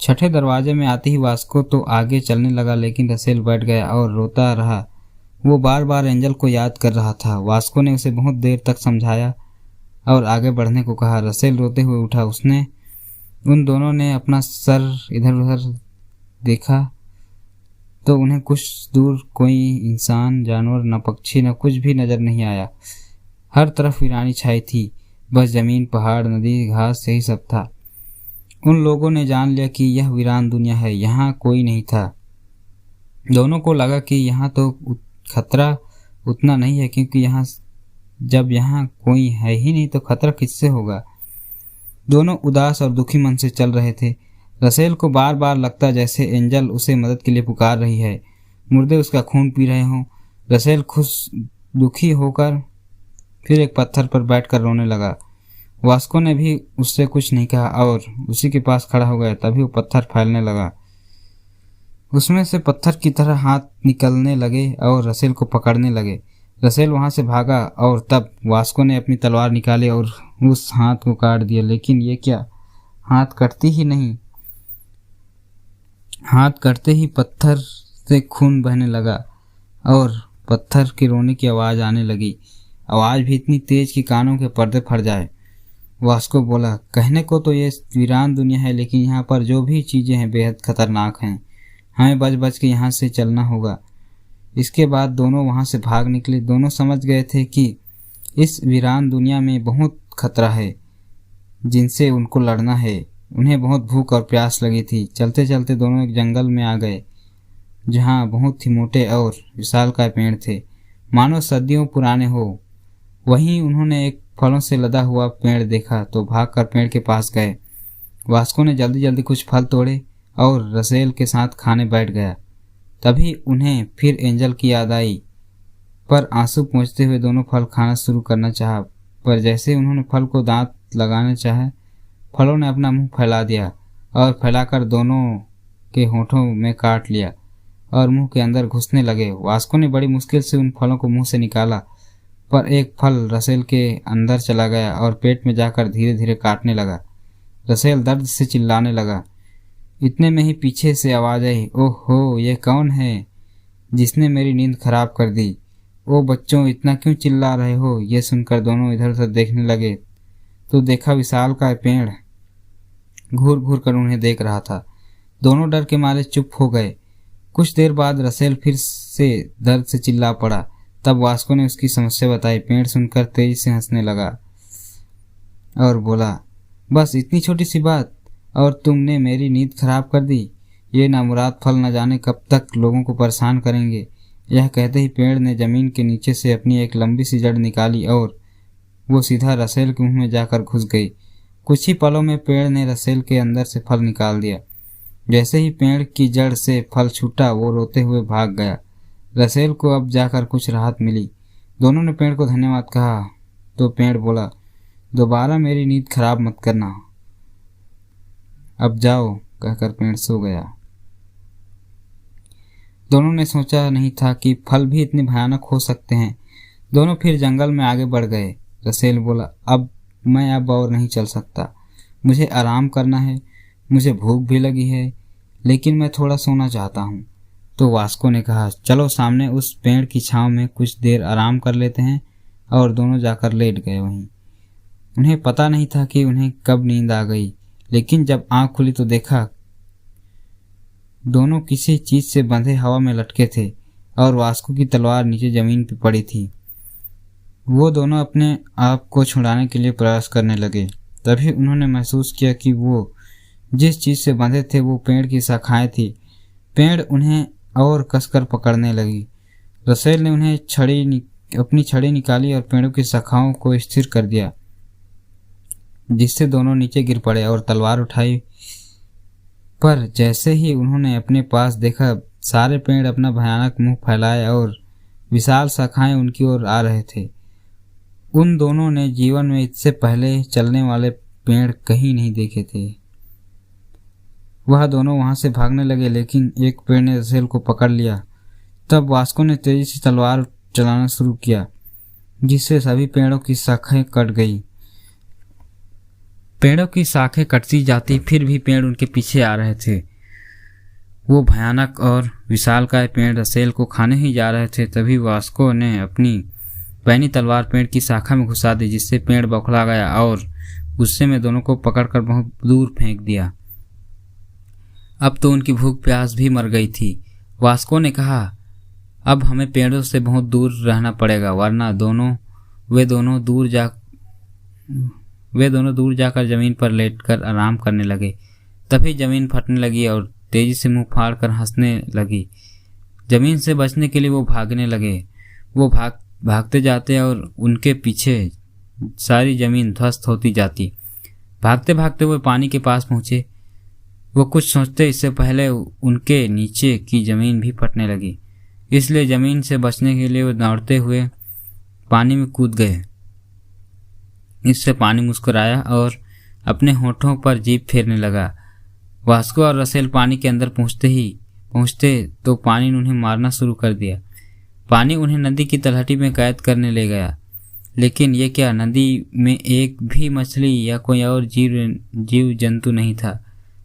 छठे दरवाजे में आते ही वास्को तो आगे चलने लगा, लेकिन रसेल बैठ गया और रोता रहा। वो बार बार एंजल को याद कर रहा था। वास्को ने उसे बहुत देर तक समझाया और आगे बढ़ने को कहा। रसेल रोते हुए उठा। उसने उन दोनों ने अपना सर इधर उधर देखा तो उन्हें कुछ दूर कोई इंसान, जानवर, न पक्षी, न कुछ भी नजर नहीं आया। हर तरफ वीरानी छाई थी। बस जमीन, पहाड़, नदी, घास, यही सब था। उन लोगों ने जान लिया कि यह वीरान दुनिया है, यहाँ कोई नहीं था। दोनों को लगा कि यहाँ तो खतरा उतना नहीं है, क्योंकि जब यहाँ कोई है ही नहीं तो खतरा किससे होगा। दोनों उदास और दुखी मन से चल रहे थे। रसेल को बार बार लगता जैसे एंजल उसे मदद के लिए पुकार रही है, मुर्दे उसका खून पी रहे हों। रसेल खुश दुखी होकर फिर एक पत्थर पर बैठकर रोने लगा। वास्को ने भी उससे कुछ नहीं कहा और उसी के पास खड़ा हो गया। तभी वो पत्थर फैलने लगा, उसमें से पत्थर की तरह हाथ निकलने लगे और रसेल को पकड़ने लगे। रसेल वहां से भागा और तब वास्को ने अपनी तलवार निकाली और उस हाथ को काट दिया। लेकिन ये क्या, हाथ कटती ही नहीं, हाथ कटते ही पत्थर से खून बहने लगा और पत्थर के रोने की आवाज़ आने लगी। आवाज़ भी इतनी तेज कि कानों के पर्दे फट जाए। वास्को बोला, कहने को तो ये वीरान दुनिया है, लेकिन यहाँ पर जो भी चीज़ें हैं बेहद खतरनाक हैं। हमें बच बच के यहाँ से चलना होगा। इसके बाद दोनों वहाँ से भाग निकले। दोनों समझ गए थे कि इस वीरान दुनिया में बहुत खतरा है जिनसे उनको लड़ना है। उन्हें बहुत भूख और प्यास लगी थी। चलते चलते दोनों एक जंगल में आ गए जहाँ बहुत ही मोटे और विशालकाय पेड़ थे, मानो सदियों पुराने हो। वहीं उन्होंने एक फलों से लदा हुआ पेड़ देखा तो भागकर पेड़ के पास गए। वास्को ने जल्दी जल्दी कुछ फल तोड़े और रसेल के साथ खाने बैठ गया। तभी उन्हें फिर एंजल की याद आई, पर आंसू पोंछते हुए दोनों फल खाना शुरू करना चाहा। पर जैसे उन्होंने फल को दांत लगाने चाहे, फलों ने अपना मुंह फैला दिया और फैलाकर दोनों के होठों में काट लिया और मुंह के अंदर घुसने लगे। वास्को ने बड़ी मुश्किल से उन फलों को मुंह से निकाला, पर एक फल रसेल के अंदर चला गया और पेट में जाकर धीरे धीरे काटने लगा। रसेल दर्द से चिल्लाने लगा। इतने में ही पीछे से आवाज आई, ओहो, ये कौन है जिसने मेरी नींद खराब कर दी? ओ बच्चों, इतना क्यों चिल्ला रहे हो? ये सुनकर दोनों इधर उधर देखने लगे तो देखा विशालकाय पेड़ घूर घूर कर उन्हें देख रहा था। दोनों डर के मारे चुप हो गए। कुछ देर बाद रसेल फिर से दर्द से चिल्ला पड़ा। तब वास्को ने उसकी समस्या बताई। पेड़ सुनकर तेजी से हंसने लगा और बोला, बस इतनी छोटी सी बात और तुमने मेरी नींद खराब कर दी। ये नामुराद फल न जाने कब तक लोगों को परेशान करेंगे। यह कहते ही पेड़ ने जमीन के नीचे से अपनी एक लंबी सी जड़ निकाली और वो सीधा रसेल के मुंह में जाकर घुस गई। कुछ ही पलों में पेड़ ने रसेल के अंदर से फल निकाल दिया। जैसे ही पेड़ की जड़ से फल छूटा, वो रोते हुए भाग गया। रसेल को अब जाकर कुछ राहत मिली। दोनों ने पेड़ को धन्यवाद कहा तो पेड़ बोला, दोबारा मेरी नींद खराब मत करना, अब जाओ, कहकर पेड़ सो गया। दोनों ने सोचा नहीं था कि फल भी इतने भयानक हो सकते हैं। दोनों फिर जंगल में आगे बढ़ गए। रसेल बोला, मैं अब और नहीं चल सकता, मुझे आराम करना है। मुझे भूख भी लगी है, लेकिन मैं थोड़ा सोना चाहता हूँ। तो वास्को ने कहा, चलो सामने उस पेड़ की छांव में कुछ देर आराम कर लेते हैं। और दोनों जाकर लेट गए वहीं। उन्हें पता नहीं था कि उन्हें कब नींद आ गई, लेकिन जब आंख खुली तो देखा दोनों किसी चीज से बंधे हवा में लटके थे और वास्को की तलवार नीचे जमीन पर पड़ी थी। वो दोनों अपने आप को छुड़ाने के लिए प्रयास करने लगे। तभी उन्होंने महसूस किया कि वो जिस चीज से बंधे थे वो पेड़ की शाखाएं थी। पेड़ उन्हें और कसकर पकड़ने लगी। रसेल ने अपनी छड़ी निकाली और पेड़ों की शाखाओं को स्थिर कर दिया, जिससे दोनों नीचे गिर पड़े और तलवार उठाई। पर जैसे ही उन्होंने अपने पास देखा, सारे पेड़ अपना भयानक मुंह फैलाए और विशाल शाखाएं उनकी ओर आ रहे थे। उन दोनों ने जीवन में इससे पहले चलने वाले पेड़ कहीं नहीं देखे थे। वह दोनों वहां से भागने लगे, लेकिन एक पेड़ ने रसेल को पकड़ लिया। तब वास्को ने तेजी से तलवार चलाना शुरू किया, जिससे सभी पेड़ों की शाखाएं कट गई। पेड़ों की शाखें कटती जाती, फिर भी पेड़ उनके पीछे आ रहे थे। वो भयानक और विशालकाय पेड़ रसेल को खाने ही जा रहे थे। तभी वास्को ने अपनी पैनी तलवार पेड़ की शाखा में घुसा दी, जिससे पेड़ बौखला गया और गुस्से में दोनों को पकड़कर बहुत दूर फेंक दिया। अब तो उनकी भूख प्यास भी मर गई थी। वास्को ने कहा, अब हमें पेड़ों से बहुत दूर रहना पड़ेगा, वरना वे दोनों दूर जाकर जमीन पर लेटकर आराम करने लगे। तभी जमीन फटने लगी और तेजी से मुंह फाड़कर हंसने लगी। जमीन से बचने के लिए वो भागने लगे। वो भागते जाते और उनके पीछे सारी जमीन ध्वस्त होती जाती। भागते भागते वो पानी के पास पहुंचे। वो कुछ सोचते इससे पहले उनके नीचे की जमीन भी फटने लगी। इसलिए जमीन से बचने के लिए वो दौड़ते हुए पानी में कूद गए। इससे पानी मुस्कुराया और अपने होठों पर जीभ फेरने लगा। वास्को और रसेल पानी के अंदर पहुंचते तो पानी ने उन्हें मारना शुरू कर दिया। पानी उन्हें नदी की तलहटी में कैद करने ले गया। लेकिन ये क्या, नदी में एक भी मछली या कोई और जीव जंतु नहीं था।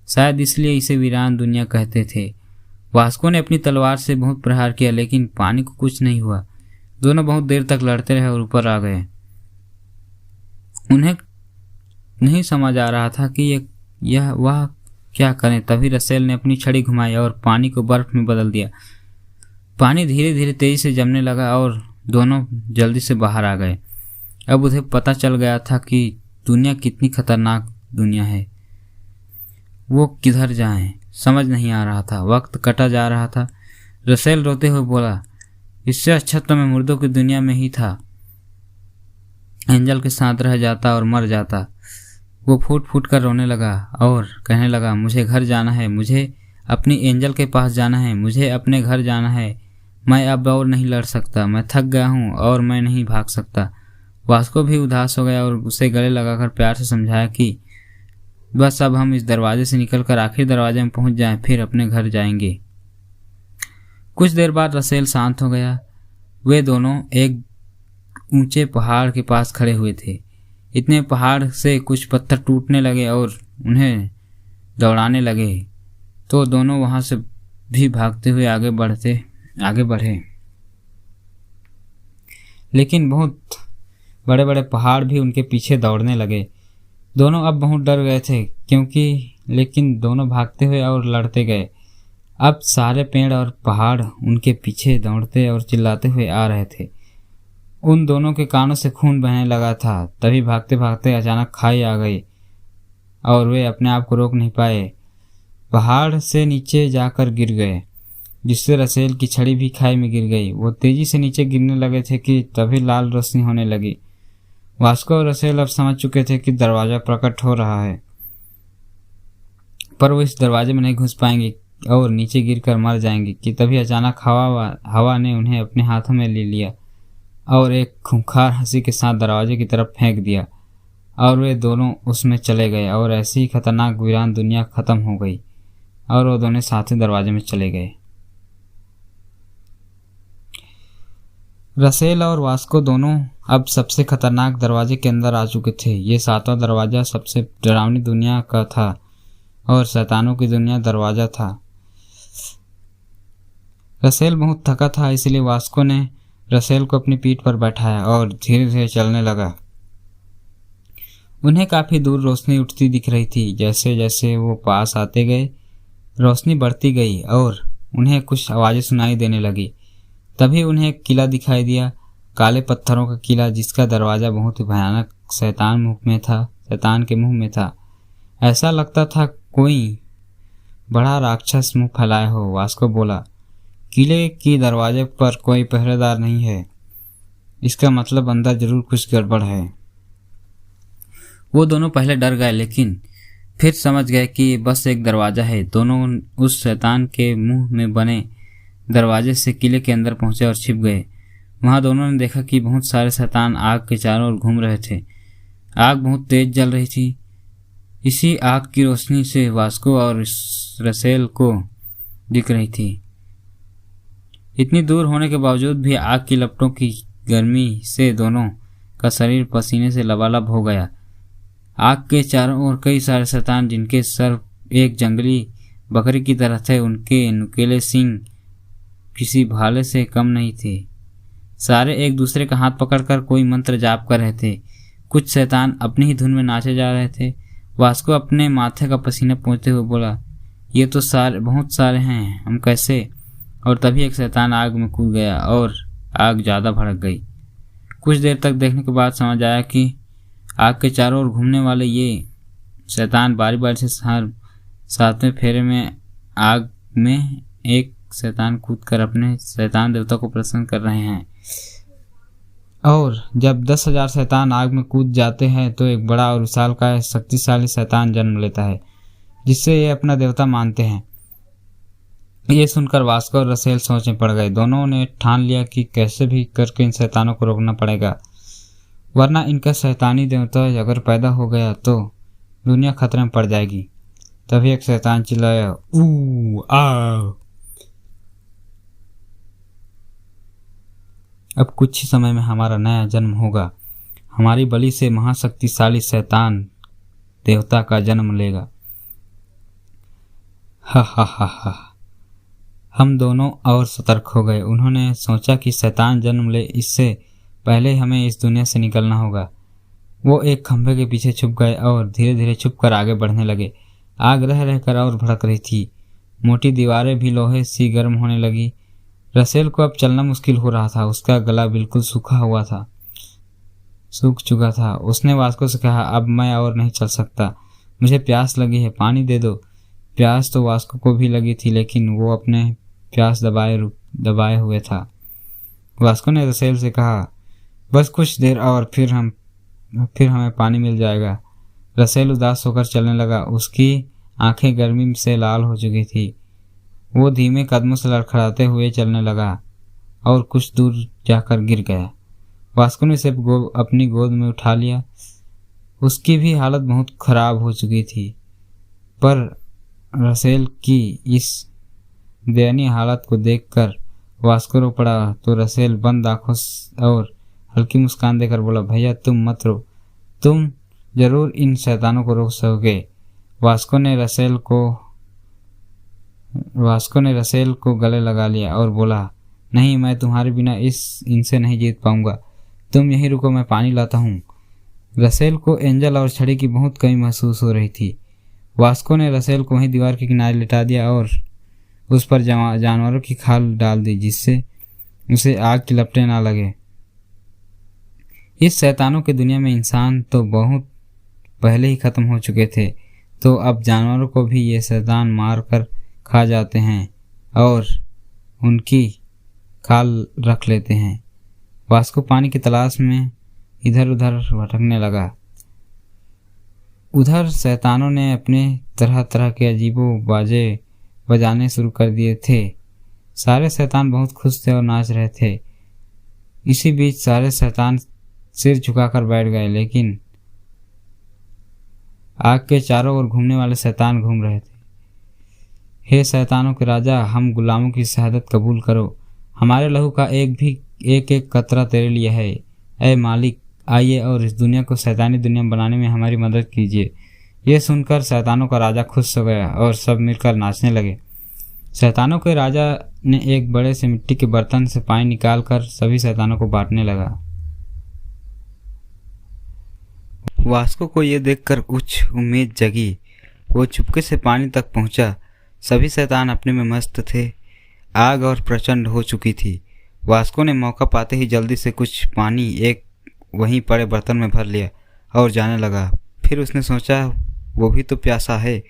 शायद इसलिए इसे वीरान दुनिया कहते थे। वास्को ने अपनी तलवार से बहुत प्रहार किया, लेकिन पानी को कुछ नहीं हुआ। दोनों बहुत देर तक लड़ते रहे और ऊपर आ गए। उन्हें नहीं समझ आ रहा था कि वह क्या करें। तभी रसेल ने अपनी छड़ी घुमाई और पानी को बर्फ में बदल दिया। पानी धीरे धीरे तेजी से जमने लगा और दोनों जल्दी से बाहर आ गए। अब उन्हें पता चल गया था कि दुनिया कितनी खतरनाक दुनिया है। वो किधर जाएं, समझ नहीं आ रहा था। वक्त कटा जा रहा था। रसेल रोते हुए बोला, इससे अच्छा तो मैं मुर्दों की दुनिया में ही था। एंजल के साथ रह जाता और मर जाता। वो फूट फूट कर रोने लगा और कहने लगा, मुझे घर जाना है, मुझे अपनी एंजल के पास जाना है, मुझे अपने घर जाना है। मैं अब और नहीं लड़ सकता, मैं थक गया हूँ और मैं नहीं भाग सकता। वास्को भी उदास हो गया और उसे गले लगाकर प्यार से समझाया कि बस अब हम इस दरवाजे से निकलकर आखिरी दरवाजे में पहुंच जाएं, फिर अपने घर जाएंगे। कुछ देर बाद रसेल शांत हो गया। वे दोनों एक ऊंचे पहाड़ के पास खड़े हुए थे। इतने पहाड़ से कुछ पत्थर टूटने लगे और उन्हें दौड़ाने लगे, तो दोनों वहां से भी भागते हुए आगे बढ़े। लेकिन बहुत बड़े बड़े पहाड़ भी उनके पीछे दौड़ने लगे। दोनों अब बहुत डर गए थे, लेकिन दोनों भागते हुए और लड़ते गए। अब सारे पेड़ और पहाड़ उनके पीछे दौड़ते और चिल्लाते हुए आ रहे थे। उन दोनों के कानों से खून बहने लगा था। तभी भागते भागते अचानक खाई आ गई और वे अपने आप को रोक नहीं पाए। पहाड़ से नीचे जाकर गिर गए, जिससे रसेल की छड़ी भी खाई में गिर गई। वो तेजी से नीचे गिरने लगे थे कि तभी लाल रोशनी होने लगी। वास्को और रसेल अब समझ चुके थे कि दरवाजा प्रकट हो रहा है, पर वो इस दरवाजे में नहीं घुस पाएंगे और नीचे गिरकर मर जाएंगे कि तभी अचानक हवा ने उन्हें अपने हाथों में ले लिया और एक खूंखार हंसी के साथ दरवाजे की तरफ फेंक दिया और वे दोनों उसमें चले गए और ऐसी ही खतरनाक वीरान दुनिया खत्म हो गई और वो दोनों साथ ही दरवाजे में चले गए। रसेल और वास्को दोनों अब सबसे खतरनाक दरवाजे के अंदर आ चुके थे। ये सातवां दरवाजा सबसे डरावनी दुनिया का था और शैतानों की दुनिया दरवाजा था। रसेल बहुत थका था, इसलिए वास्को ने रसेल को अपनी पीठ पर बैठाया और धीरे धीरे चलने लगा। उन्हें काफी दूर रोशनी उठती दिख रही थी। जैसे जैसे वो पास आते गए, रोशनी बढ़ती गई और उन्हें कुछ आवाजें सुनाई देने लगी। तभी उन्हें एक किला दिखाई दिया, काले पत्थरों का किला, जिसका दरवाजा बहुत ही भयानक शैतान के मुंह में था। ऐसा लगता था कोई बड़ा राक्षस मुंह फैलाए हो। वास्को बोला, किले की दरवाजे पर कोई पहरेदार नहीं है, इसका मतलब अंदर जरूर कुछ गड़बड़ है। वो दोनों पहले डर गए, लेकिन फिर समझ गए कि बस एक दरवाजा है। दोनों उस शैतान के मुंह में बने दरवाजे से किले के अंदर पहुंचे और छिप गए। वहां दोनों ने देखा कि बहुत सारे शैतान आग के चारों ओर घूम रहे थे। आग बहुत तेज जल रही थी। इसी आग की रोशनी से वास्को और रसेल को दिख रही थी। इतनी दूर होने के बावजूद भी आग की लपटों की गर्मी से दोनों का शरीर पसीने से लबालब हो गया। आग के चारों ओर कई सारे शैतान, जिनके सर एक जंगली बकरी की तरह थे। उनके नुकीले सींग किसी भाले से कम नहीं थे। सारे एक दूसरे का हाथ पकड़कर कोई मंत्र जाप कर रहे थे। कुछ शैतान अपनी ही धुन में नाचे जा रहे थे। वास्को अपने माथे का पसीना पोंछते हुए बोला, ये तो बहुत सारे हैं, हम कैसे? और तभी एक शैतान आग में कूद गया और आग ज़्यादा भड़क गई। कुछ देर तक देखने के बाद समझ आया कि आग के चारों ओर घूमने वाले ये शैतान बारी बारी से हर 7वें फेरे में आग में एक शैतान कूदकर अपने शैतान देवता को प्रसन्न कर रहे हैं। और जब 10,000 शैतान आग में कूद जाते हैं तो एक बड़ा और विशालकाय शक्तिशाली शैतान जन्म लेता है, जिससे ये अपना देवता मानते हैं। ये सुनकर वास्को और रसेल सोच में पड़ गए। दोनों ने ठान लिया कि कैसे भी करके इन शैतानों को रोकना पड़ेगा, वरना इनका शैतानी देवता अगर पैदा हो गया तो दुनिया खतरे में पड़ जाएगी। तभी एक शैतान चिल्लाया, ऊ आ। अब कुछ ही समय में हमारा नया जन्म होगा। हमारी बलि से महाशक्तिशाली शैतान देवता का जन्म लेगा। हा हा हा हा। हम दोनों और सतर्क हो गए। उन्होंने सोचा कि शैतान जन्म ले, इससे पहले हमें इस दुनिया से निकलना होगा। वो एक खंभे के पीछे छुप गए और धीरे धीरे छुपकर आगे बढ़ने लगे। आग रह रहकर और भड़क रही थी। मोटी दीवारें भी लोहे सी गर्म होने लगी। रसेल को अब चलना मुश्किल हो रहा था। उसका गला बिल्कुल सूख चुका था। उसने वास्को से कहा, अब मैं और नहीं चल सकता, मुझे प्यास लगी है, पानी दे दो। प्यास तो वास्को को भी लगी थी, लेकिन वो अपने प्यास दबाए हुए था। वास्को ने रसेल से कहा, बस कुछ देर और फिर हमें पानी मिल जाएगा। रसेल उदास होकर चलने लगा। उसकी आंखें गर्मी से लाल हो चुकी थी। वो धीमे कदमों से लड़खड़ाते हुए चलने लगा और कुछ दूर जाकर गिर गया। वास्को ने उसे अपनी गोद में उठा लिया। उसकी भी हालत बहुत खराब हो चुकी थी, पर रसेल की इस दयनीय हालत को देखकर वास्को रो पड़ा। तो रसेल बंद आंखों और हल्की मुस्कान देकर बोला, भैया तुम मत रो, तुम जरूर इन शैतानों को रोक सकोगे। वास्को ने रसेल को गले लगा लिया और बोला, नहीं, मैं तुम्हारे बिना इनसे नहीं जीत पाऊंगा। तुम यहीं रुको, मैं पानी लाता हूँ। रसेल को एंजल और छड़ी की बहुत कमी महसूस हो रही थी। वास्को ने रसेल को वहीं दीवार के किनारे लिटा दिया और उस पर जानवरों की खाल डाल दी, जिससे उसे आग की लपटें ना लगे। इस शैतानों की दुनिया में इंसान तो बहुत पहले ही खत्म हो चुके थे, तो अब जानवरों को भी ये शैतान मार कर खा जाते हैं और उनकी खाल रख लेते हैं। वास्को पानी की तलाश में इधर उधर भटकने लगा। उधर शैतानों ने अपने तरह तरह के अजीबो बाजे बजाने शुरू कर दिए थे। सारे शैतान बहुत खुश थे और नाच रहे थे। इसी बीच सारे शैतान सिर झुकाकर बैठ गए, लेकिन आग के चारों ओर घूमने वाले शैतान घूम रहे थे। हे शैतानों के राजा, हम गुलामों की शहादत कबूल करो। हमारे लहू का एक कतरा तेरे लिए है। ऐ मालिक, आइए और इस दुनिया को शैतानी दुनिया बनाने में हमारी मदद कीजिए। ये सुनकर शैतानों का राजा खुश हो गया और सब मिलकर नाचने लगे। शैतानों के राजा ने एक बड़े से मिट्टी के बर्तन से पानी निकालकर सभी शैतानों को बांटने लगा। वास्को को ये देखकर कुछ उम्मीद जगी। वो चुपके से पानी तक पहुंचा। सभी शैतान अपने में मस्त थे। आग और प्रचंड हो चुकी थी। वास्को ने मौका पाते ही जल्दी से कुछ पानी एक वहीं पड़े बर्तन में भर लिया और जाने लगा। फिर उसने सोचा, वो भी तो प्यासा है,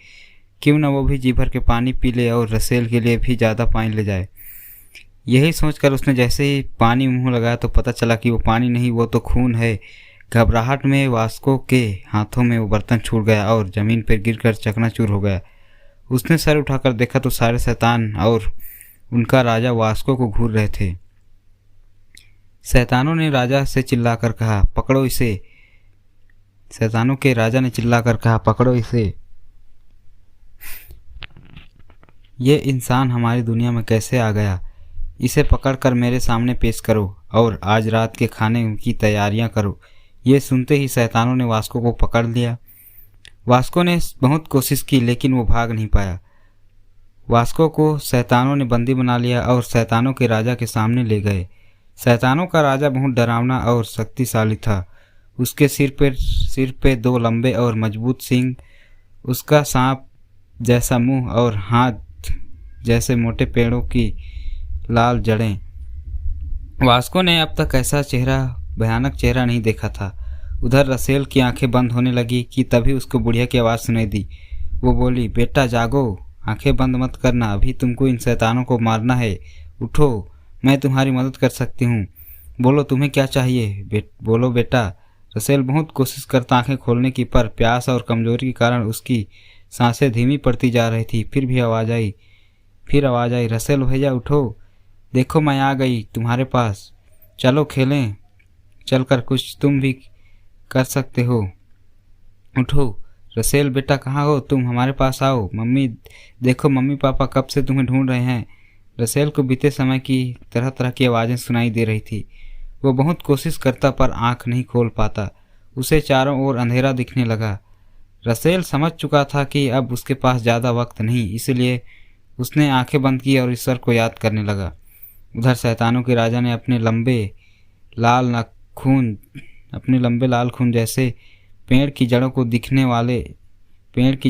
क्यों न वो भी जी भर के पानी पी ले और रसेल के लिए भी ज़्यादा पानी ले जाए। यही सोचकर उसने जैसे ही पानी मुंह लगाया तो पता चला कि वो पानी नहीं, वो तो खून है। घबराहट में वास्को के हाथों में वो बर्तन छूट गया और ज़मीन पर गिरकर चकनाचूर हो गया। उसने सर उठाकर देखा तो सारे शैतान और उनका राजा वास्को को घूर रहे थे। शैतानों ने राजा से चिल्लाकर कहा, पकड़ो इसे। शैतानों के राजा ने चिल्लाकर कहा, पकड़ो इसे। ये इंसान हमारी दुनिया में कैसे आ गया? इसे पकड़कर मेरे सामने पेश करो और आज रात के खाने की तैयारियां करो। ये सुनते ही शैतानों ने वास्को को पकड़ लिया। वास्को ने बहुत कोशिश की लेकिन वो भाग नहीं पाया। वास्को को शैतानों ने बंदी बना लिया और शैतानों के राजा के सामने ले गए। शैतानों का राजा बहुत डरावना और शक्तिशाली था। उसके सिर पे 2 लंबे और मजबूत सींग, उसका सांप जैसा मुंह और हाथ जैसे मोटे पेड़ों की लाल जड़ें। वास्को ने अब तक ऐसा भयानक चेहरा नहीं देखा था। उधर रसेल की आंखें बंद होने लगी कि तभी उसको बुढ़िया की आवाज़ सुनाई दी। वो बोली, बेटा जागो, आंखें बंद मत करना, अभी तुमको इन शैतानों को मारना है। उठो, मैं तुम्हारी मदद कर सकती हूँ। बोलो तुम्हें क्या चाहिए, बोलो बेटा। रसेल बहुत कोशिश करता आंखें खोलने की, पर प्यास और कमजोरी के कारण उसकी सांसें धीमी पड़ती जा रही थी। फिर आवाज़ आई, रसेल भैया उठो, देखो मैं आ गई तुम्हारे पास, चलो खेलें, चलकर कुछ तुम भी कर सकते हो, उठो। रसेल बेटा कहाँ हो तुम, हमारे पास आओ। मम्मी देखो, मम्मी पापा कब से तुम्हें ढूंढ रहे हैं। रसेल को बीते समय की तरह तरह की आवाज़ें सुनाई दे रही थी। वो बहुत कोशिश करता पर आंख नहीं खोल पाता। उसे चारों ओर अंधेरा दिखने लगा। रसेल समझ चुका था कि अब उसके पास ज़्यादा वक्त नहीं, इसलिए उसने आंखें बंद की और ईश्वर को याद करने लगा। उधर शैतानों के राजा ने अपने लंबे लाल खून जैसे पेड़ की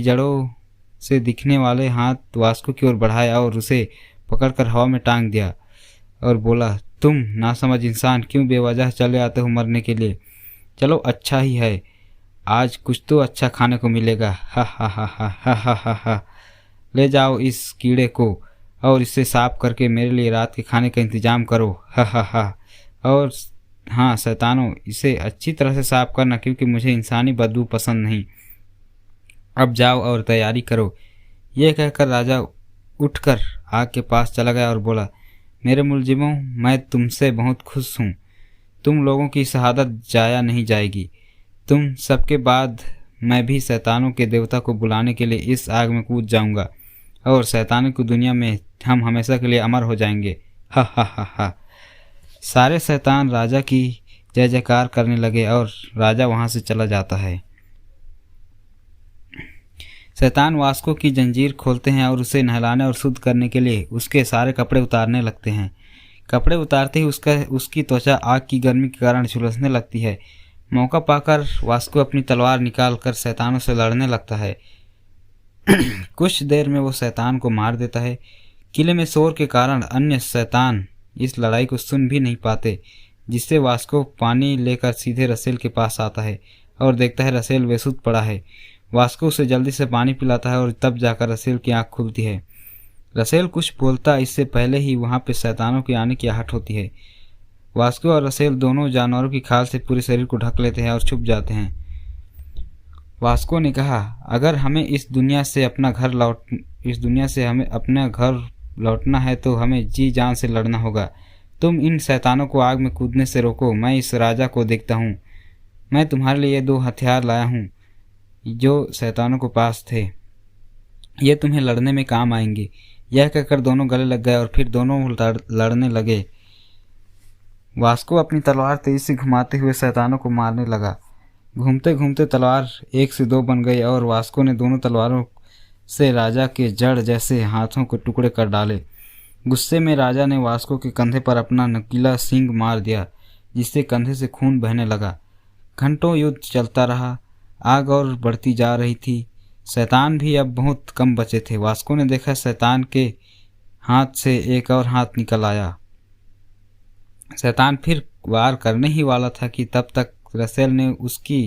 जड़ों से दिखने वाले हाथ वास्को की ओर बढ़ाया और उसे पकड़कर हवा में टांग दिया और बोला, तुम नासमझ इंसान, क्यों बेवजह चले आते हो मरने के लिए। चलो अच्छा ही है, आज कुछ तो अच्छा खाने को मिलेगा। हा हा हा हा हा हा हा हा। ले जाओ इस कीड़े को और इसे साफ करके मेरे लिए रात के खाने का इंतजाम करो। हा हा हा। और हाँ शैतानों, इसे अच्छी तरह से साफ करना, क्योंकि मुझे इंसानी बदबू पसंद नहीं। अब जाओ और तैयारी करो। यह कहकर राजा उठकर आग के पास चला गया और बोला, मेरे मुलजिमों, मैं तुमसे बहुत खुश हूँ। तुम लोगों की शहादत जाया नहीं जाएगी। तुम सबके बाद मैं भी शैतानों के देवता को बुलाने के लिए इस आग में कूद जाऊंगा और शैतानों की दुनिया में हम हमेशा के लिए अमर हो जाएंगे। हा हा हा हा। सारे शैतान राजा की जय जयकार करने लगे और राजा वहां से चला जाता है। शैतान वास्को की जंजीर खोलते हैं और उसे नहलाने और शुद्ध करने के लिए उसके सारे कपड़े उतारने लगते हैं। कपड़े उतारते ही उसकी त्वचा आग की गर्मी के कारण झुलसने लगती है। मौका पाकर वास्को अपनी तलवार निकालकर शैतानों से लड़ने लगता है। कुछ देर में वो शैतान को मार देता है। किले में शोर के कारण अन्य शैतान इस लड़ाई को सुन भी नहीं पाते, जिससे वास्को पानी लेकर सीधे रसेल के पास आता है और देखता है रसेल बेसुध पड़ा है। वास्को उसे जल्दी से पानी पिलाता है और तब जाकर रसेल की आंख खुलती है। रसेल कुछ बोलता इससे पहले ही वहां पे शैतानों के आने की आहट होती है। वास्को और रसेल दोनों जानवरों की खाल से पूरे शरीर को ढक लेते हैं और छुप जाते हैं। वास्को ने कहा, अगर हमें इस दुनिया से हमें अपना घर लौटना है तो हमें जी जान से लड़ना होगा। तुम इन शैतानों को आग में कूदने से रोको। मैं इस राजा को देखता हूँ। मैं तुम्हारे लिए 2 हथियार लाया हूँ जो शैतानों के पास थे। ये तुम्हें लड़ने में काम आएंगे। यह कहकर दोनों गले लग गए और फिर दोनों लड़ने लगे। वास्को अपनी तलवार तेजी से घुमाते हुए शैतानों को मारने लगा। घूमते घूमते तलवार 1 से 2 बन गई और वास्को ने दोनों तलवारों से राजा के जड़ जैसे हाथों को टुकड़े कर डाले। गुस्से में राजा ने वास्को के कंधे पर अपना नुकीला सींग मार दिया, जिससे कंधे से खून बहने लगा। घंटों युद्ध चलता रहा। आग और बढ़ती जा रही थी। शैतान भी अब बहुत कम बचे थे। वास्को ने देखा शैतान के हाथ से एक और हाथ निकल आया। शैतान फिर वार करने ही वाला था कि तब तक रसेल ने उसकी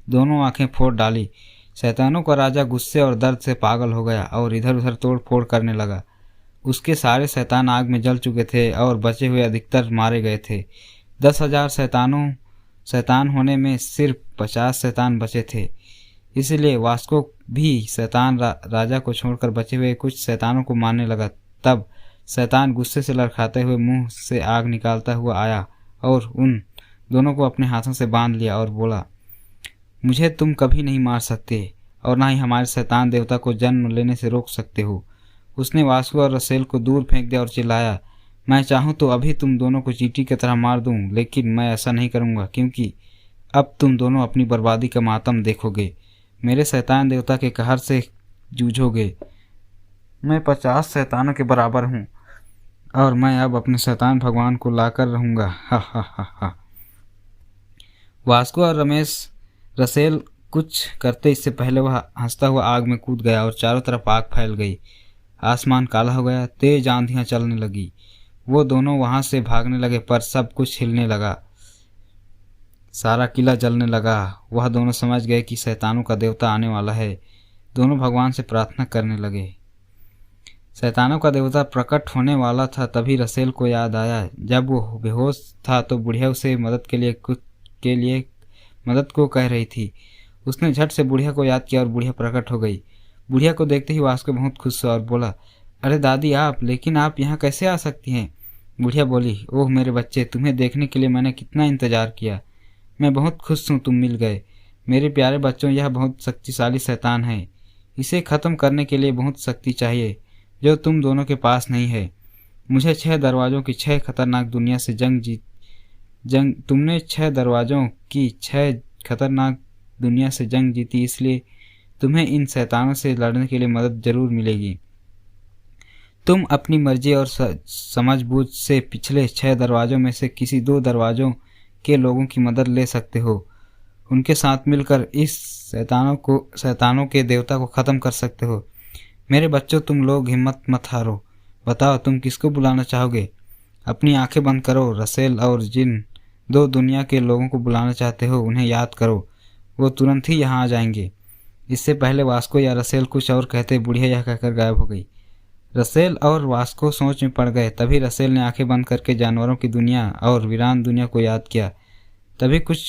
दोनों आंखें फोड़ डाली। शैतानों का राजा गुस्से और दर्द से पागल हो गया और इधर उधर तोड़ फोड़ करने लगा। उसके सारे शैतान आग में जल चुके थे और बचे हुए अधिकतर मारे गए थे। 10,000 शैतान होने में सिर्फ 50 शैतान बचे थे। इसलिए वास्को भी शैतान राजा को छोड़कर बचे हुए कुछ शैतानों को मारने लगा। तब शैतान गुस्से से लड़खड़ाते हुए मुंह से आग निकालता हुआ आया और उन दोनों को अपने हाथों से बांध लिया और बोला, मुझे तुम कभी नहीं मार सकते और ना ही हमारे शैतान देवता को जन्म लेने से रोक सकते हो। उसने वास्को और रसेल को दूर फेंक दिया और चिल्लाया, मैं चाहूँ तो अभी तुम दोनों को चींटी की तरह मार दूं, लेकिन मैं ऐसा नहीं करूँगा, क्योंकि अब तुम दोनों अपनी बर्बादी का मातम देखोगे। मेरे शैतान देवता के कहर से जूझोगे। मैं 50 शैतानों के बराबर हूँ और मैं अब अपने शैतान भगवान को लाकर रहूँगा। हा हा हा हा। वास्को और रमेश रसेल कुछ करते इससे पहले वह हंसता हुआ आग में कूद गया और चारों तरफ आग फैल गई। आसमान काला हो गया, तेज आंधियां चलने लगी। वो दोनों वहां से भागने लगे पर सब कुछ हिलने लगा, सारा किला जलने लगा। वह दोनों समझ गए कि शैतानों का देवता आने वाला है। दोनों भगवान से प्रार्थना करने लगे। शैतानों का देवता प्रकट होने वाला था तभी रसेल को याद आया। जब वो बेहोश था तो बुढ़िया उसे मदद को कह रही थी। उसने झट से बुढ़िया को याद किया और बुढ़िया प्रकट हो गई। बुढ़िया को देखते ही वास्को बहुत खुश हुआ और बोला, अरे दादी आप, लेकिन आप यहाँ कैसे आ सकती हैं? बुढ़िया बोली, ओह मेरे बच्चे, तुम्हें देखने के लिए मैंने कितना इंतजार किया। मैं बहुत खुश हूँ तुम मिल गए। मेरे प्यारे बच्चों, यह बहुत शक्तिशाली शैतान है। इसे ख़त्म करने के लिए बहुत शक्ति चाहिए जो तुम दोनों के पास नहीं है। मुझे 6 दरवाज़ों की 6 खतरनाक दुनिया से तुमने 6 दरवाज़ों की 6 खतरनाक दुनिया से जंग जीती, इसलिए तुम्हें इन शैतानों से लड़ने के लिए मदद जरूर मिलेगी। तुम अपनी मर्जी और समझबूझ से पिछले 6 दरवाज़ों में से किसी 2 दरवाज़ों के लोगों की मदद ले सकते हो। उनके साथ मिलकर इस शैतानों के देवता को ख़त्म कर सकते हो। मेरे बच्चों, तुम लोग हिम्मत मत हारो। बताओ तुम किसको बुलाना चाहोगे? अपनी आंखें बंद करो। रसेल और जिन 2 दुनिया के लोगों को बुलाना चाहते हो उन्हें याद करो, वो तुरंत ही यहाँ आ जाएंगे। इससे पहले वास्को या रसेल कुछ और कहते बुढ़िया यह कहकर गायब हो गई। रसेल और वास्को सोच में पड़ गए। तभी रसेल ने आंखें बंद करके जानवरों की दुनिया और वीरान दुनिया को याद किया। तभी कुछ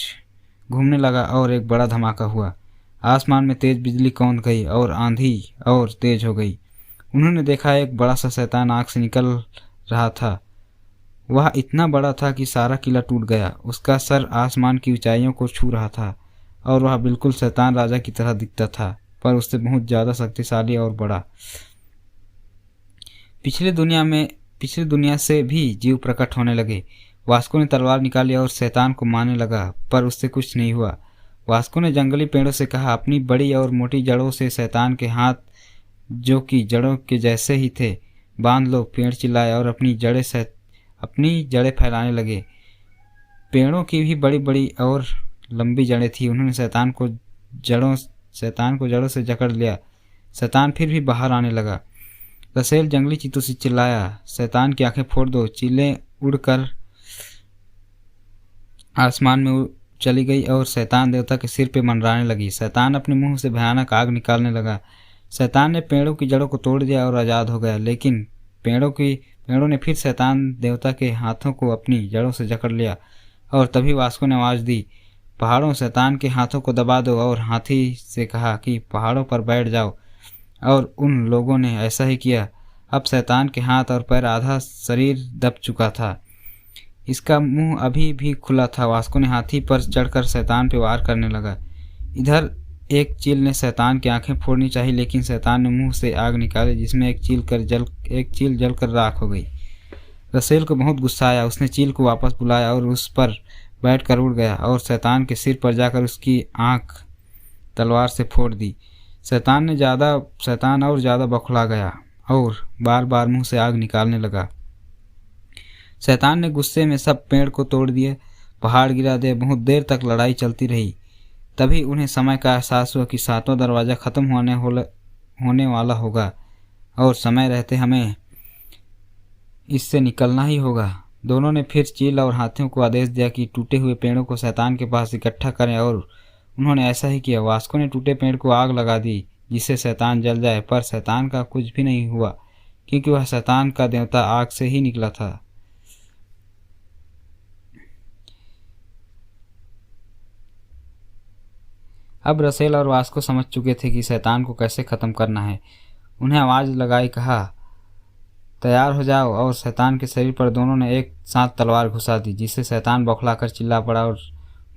घूमने लगा और एक बड़ा धमाका हुआ। आसमान में तेज बिजली कौंध गई और आंधी और तेज हो गई। उन्होंने देखा एक बड़ा सा शैतान आग से निकल रहा था। वह इतना बड़ा था कि सारा किला टूट गया। उसका सर आसमान की ऊंचाइयों को छू रहा था और वह बिल्कुल शैतान राजा की तरह दिखता था, पर उससे बहुत ज़्यादा शक्तिशाली और बड़ा। पिछली दुनिया से भी जीव प्रकट होने लगे। वास्को ने तलवार निकाली और शैतान को मारने लगा, पर उससे कुछ नहीं हुआ। वास्को ने जंगली पेड़ों से कहा, अपनी बड़ी और मोटी जड़ों से शैतान के हाथ, जो कि जड़ों के जैसे ही थे, बांध लो। पेड़ चिल्लाए और अपनी जड़ें फैलाने लगे। पेड़ों की भी बड़ी बड़ी और लंबी जड़ें थी। उन्होंने शैतान को जड़ों से जकड़ लिया। शैतान फिर भी बाहर आने लगा। रसेल जंगली चीतों से चिल्लाया, शैतान की आंखें फोड़ दो। चीलें उड़कर आसमान में चली गई और शैतान देवता के सिर पे मंडराने लगी। शैतान अपने मुंह से भयानक आग निकालने लगा। शैतान ने पेड़ों की जड़ों को तोड़ दिया और आज़ाद हो गया, लेकिन पेड़ों ने फिर शैतान देवता के हाथों को अपनी जड़ों से जकड़ लिया। और तभी वास्को ने आवाज़ दी, पहाड़ों, शैतान के हाथों को दबा दो। और हाथी से कहा कि पहाड़ों पर बैठ जाओ। और उन लोगों ने ऐसा ही किया। अब शैतान के हाथ और पैर, आधा शरीर दब चुका था। इसका मुंह अभी भी खुला था। वास्को ने हाथी पर चढ़कर शैतान पर वार करने लगा। इधर एक चील ने शैतान की आंखें फोड़नी चाहिए, लेकिन शैतान ने मुंह से आग निकाली, जिसमें एक चील जलकर राख हो गई। रसेल को बहुत गुस्सा आया। उसने चील को वापस बुलाया और उस पर बैठकर उड़ गया और शैतान के सिर पर जाकर उसकी आंख तलवार से फोड़ दी। शैतान और ज़्यादा बौखला गया और बार बार मुंह से आग निकालने लगा। शैतान ने गुस्से में सब पेड़ को तोड़ दिए, पहाड़ गिरा दिए। बहुत देर तक लड़ाई चलती रही। तभी उन्हें समय का एहसास हुआ कि 7वां दरवाज़ा ख़त्म होने वाला होगा और समय रहते हमें इससे निकलना ही होगा। दोनों ने फिर चील और हाथियों को आदेश दिया कि टूटे हुए पेड़ों को शैतान के पास इकट्ठा करें, और उन्होंने ऐसा ही किया। वास्को ने टूटे पेड़ को आग लगा दी जिससे शैतान जल जाए, पर शैतान का कुछ भी नहीं हुआ क्योंकि वह शैतान का देवता आग से ही निकला था। अब रसेल और वास्को समझ चुके थे कि शैतान को कैसे ख़त्म करना है। उन्हें आवाज़ लगाई, कहा, तैयार हो जाओ। और शैतान के शरीर पर दोनों ने एक साथ तलवार घुसा दी, जिससे शैतान बौखलाकर चिल्ला पड़ा और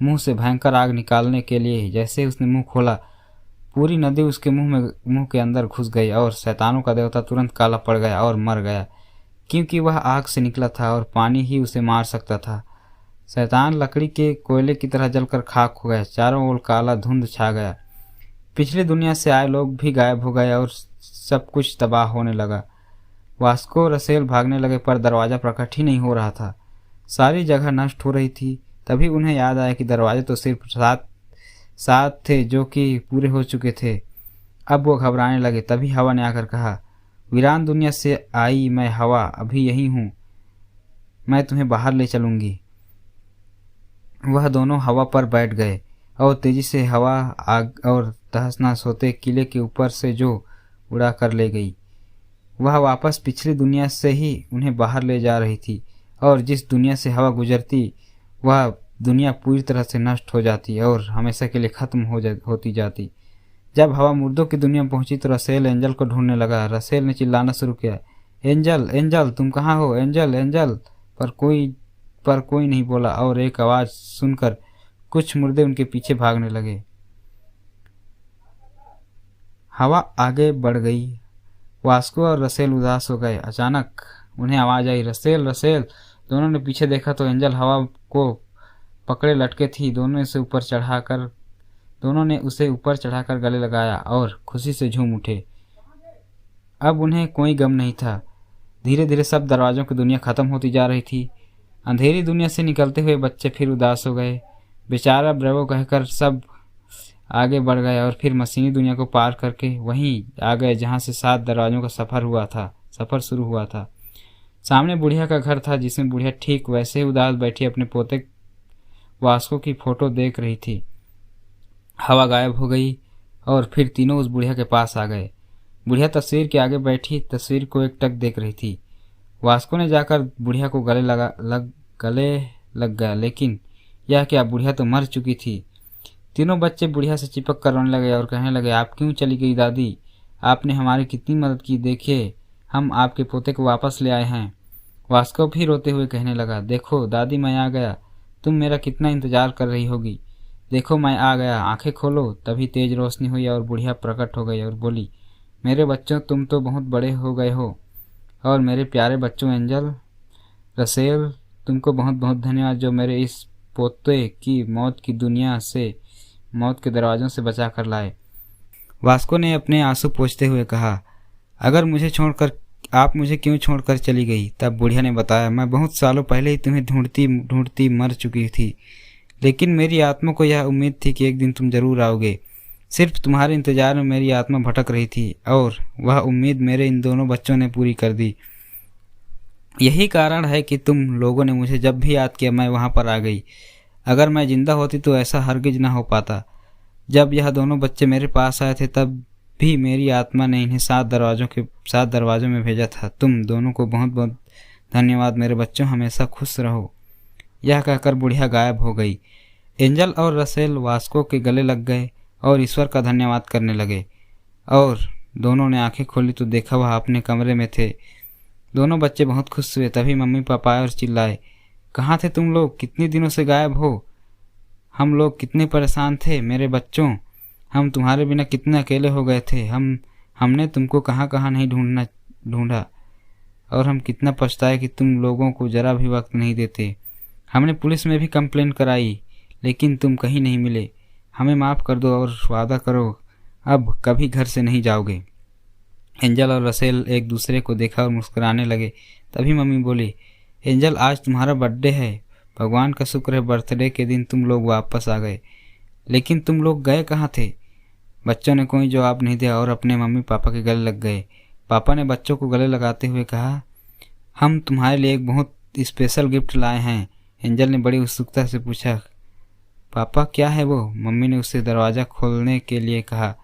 मुंह से भयंकर आग निकालने के लिए जैसे ही उसने मुंह खोला, पूरी नदी उसके मुंह के अंदर घुस गई और शैतानों का देवता तुरंत काला पड़ गया और मर गया, क्योंकि वह आग से निकला था और पानी ही उसे मार सकता था। शैतान लकड़ी के कोयले की तरह जलकर खाक हो गया। चारों ओर काला धुंध छा गया। पिछली दुनिया से आए लोग भी गायब हो गए और सब कुछ तबाह होने लगा। वास्को रसेल भागने लगे पर दरवाज़ा प्रकट ही नहीं हो रहा था। सारी जगह नष्ट हो रही थी। तभी उन्हें याद आया कि दरवाजे तो सिर्फ सात थे जो कि पूरे हो चुके थे। अब वो घबराने लगे। तभी हवा ने आकर कहा, वीरान दुनिया से आई मैं हवा अभी यही हूँ, मैं तुम्हें बाहर ले चलूँगी। वह दोनों हवा पर बैठ गए और तेजी से हवा आग और तहस नहस होते किले के ऊपर से जो उड़ा कर ले गई। वह वापस पिछली दुनिया से ही उन्हें बाहर ले जा रही थी और जिस दुनिया से हवा गुजरती वह दुनिया पूरी तरह से नष्ट हो जाती और हमेशा के लिए ख़त्म होती जाती। जब हवा मुर्दों की दुनिया पहुंची तो रसेल एंजल को ढूंढने लगा। रसेल ने चिल्लाना शुरू किया, एंजल एंजल तुम कहाँ हो, एंजल एंजल। पर कोई नहीं बोला और एक आवाज़ सुनकर कुछ मुर्दे उनके पीछे भागने लगे। हवा आगे बढ़ गई। वास्को और रसेल उदास हो गए। अचानक उन्हें आवाज़ आई, रसेल रसेल। दोनों ने पीछे देखा तो एंजल हवा को पकड़े लटके थी। दोनों ने उसे ऊपर चढ़ाकर गले लगाया और खुशी से झूम उठे। अब उन्हें कोई गम नहीं था। धीरे धीरे सब दरवाज़ों की दुनिया ख़त्म होती जा रही थी। अंधेरी दुनिया से निकलते हुए बच्चे फिर उदास हो गए। बेचारा ब्रेवो कहकर सब आगे बढ़ गए और फिर मशीनी दुनिया को पार करके वहीं आ गए जहाँ से 7 दरवाज़ों का सफ़र शुरू हुआ था। सामने बुढ़िया का घर था जिसमें बुढ़िया ठीक वैसे ही उदास बैठी अपने पोते वास्को की फ़ोटो देख रही थी। हवा गायब हो गई और फिर तीनों उस बुढ़िया के पास आ गए। बुढ़िया तस्वीर के आगे बैठी तस्वीर को एकटक देख रही थी। वास्को ने जाकर बुढ़िया को गले लग गया, लेकिन यह क्या, बुढ़िया तो मर चुकी थी। तीनों बच्चे बुढ़िया से चिपक कर रोने लगे और कहने लगे, आप क्यों चली गई दादी, आपने हमारी कितनी मदद की, देखिए हम आपके पोते को वापस ले आए हैं। वास्को भी रोते हुए कहने लगा, देखो दादी मैं आ गया, तुम मेरा कितना इंतजार कर रही होगी, देखो मैं आ गया, आंखें खोलो। तभी तेज रोशनी हुई और बुढ़िया प्रकट हो गई और बोली, मेरे बच्चों तुम तो बहुत बड़े हो गए हो और मेरे प्यारे बच्चों एंजल रसेल तुमको बहुत बहुत धन्यवाद जो मेरे इस पोते की मौत की दुनिया से मौत के दरवाज़ों से बचा कर लाए। वास्को ने अपने आंसू पोंछते हुए कहा, अगर मुझे छोड़कर आप मुझे क्यों छोड़कर चली गई। तब बुढ़िया ने बताया, मैं बहुत सालों पहले ही तुम्हें ढूंढती मर चुकी थी, लेकिन मेरी आत्मा को यह उम्मीद थी कि एक दिन तुम जरूर आओगे। सिर्फ तुम्हारे इंतजार में मेरी आत्मा भटक रही थी और वह उम्मीद मेरे इन दोनों बच्चों ने पूरी कर दी। यही कारण है कि तुम लोगों ने मुझे जब भी याद किया मैं वहाँ पर आ गई। अगर मैं जिंदा होती तो ऐसा हरगिज ना हो पाता। जब यह दोनों बच्चे मेरे पास आए थे तब भी मेरी आत्मा ने इन्हें 7 दरवाज़ों में भेजा था। तुम दोनों को बहुत बहुत धन्यवाद मेरे बच्चों, हमेशा खुश रहो। यह कहकर बुढ़िया गायब हो गई। एंजल और रसेल वास्को के गले लग गए और ईश्वर का धन्यवाद करने लगे और दोनों ने आंखें खोली तो देखा वह अपने कमरे में थे। दोनों बच्चे बहुत खुश हुए। तभी मम्मी पापा आए और चिल्लाए, कहाँ थे तुम लोग, कितने दिनों से गायब हो। हम लोग कितने परेशान थे मेरे बच्चों, हम तुम्हारे बिना कितने अकेले हो गए थे। हमने तुमको कहाँ कहाँ नहीं ढूंढा और हम कितना पछताए कि तुम लोगों को ज़रा भी वक्त नहीं देते। हमने पुलिस में भी कंप्लेन कराई लेकिन तुम कहीं नहीं मिले। हमें माफ़ कर दो और वादा करो अब कभी घर से नहीं जाओगे। एंजल और रसेल एक दूसरे को देखा और मुस्कुराने लगे। तभी मम्मी बोली, एंजल आज तुम्हारा बर्थडे है, भगवान का शुक्र है बर्थडे के दिन तुम लोग वापस आ गए, लेकिन तुम लोग गए कहाँ थे। बच्चों ने कोई जवाब नहीं दिया और अपने मम्मी पापा के गले लग गए। पापा ने बच्चों को गले लगाते हुए कहा, हम तुम्हारे लिए एक बहुत स्पेशल गिफ्ट लाए हैं। एंजल ने बड़ी उत्सुकता से पूछा, पापा क्या है वो। मम्मी ने उसे दरवाज़ा खोलने के लिए कहा।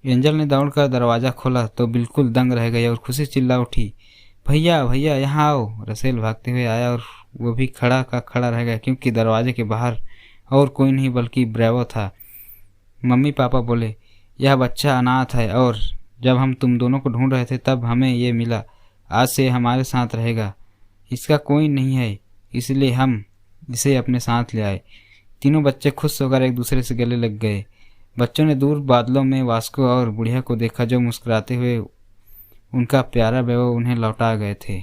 एंजल ने दौड़कर दरवाज़ा खोला तो बिल्कुल दंग रह गई और खुशी चिल्ला उठी, भैया भैया यहाँ आओ। रसेल भागते हुए आया और वो भी खड़ा का खड़ा रह गया क्योंकि दरवाजे के बाहर और कोई नहीं बल्कि ब्रेवो था। मम्मी पापा बोले, यह बच्चा अनाथ है और जब हम तुम दोनों को ढूंढ रहे थे तब हमें ये मिला, आज से हमारे साथ रहेगा। इसका कोई नहीं है इसलिए हम इसे अपने साथ ले आए। तीनों बच्चे खुश होकर एक दूसरे से गले लग गए। बच्चों ने दूर बादलों में वास्को और बुढ़िया को देखा जो मुस्कुराते हुए उनका प्यारा बेवा उन्हें लौटा गए थे।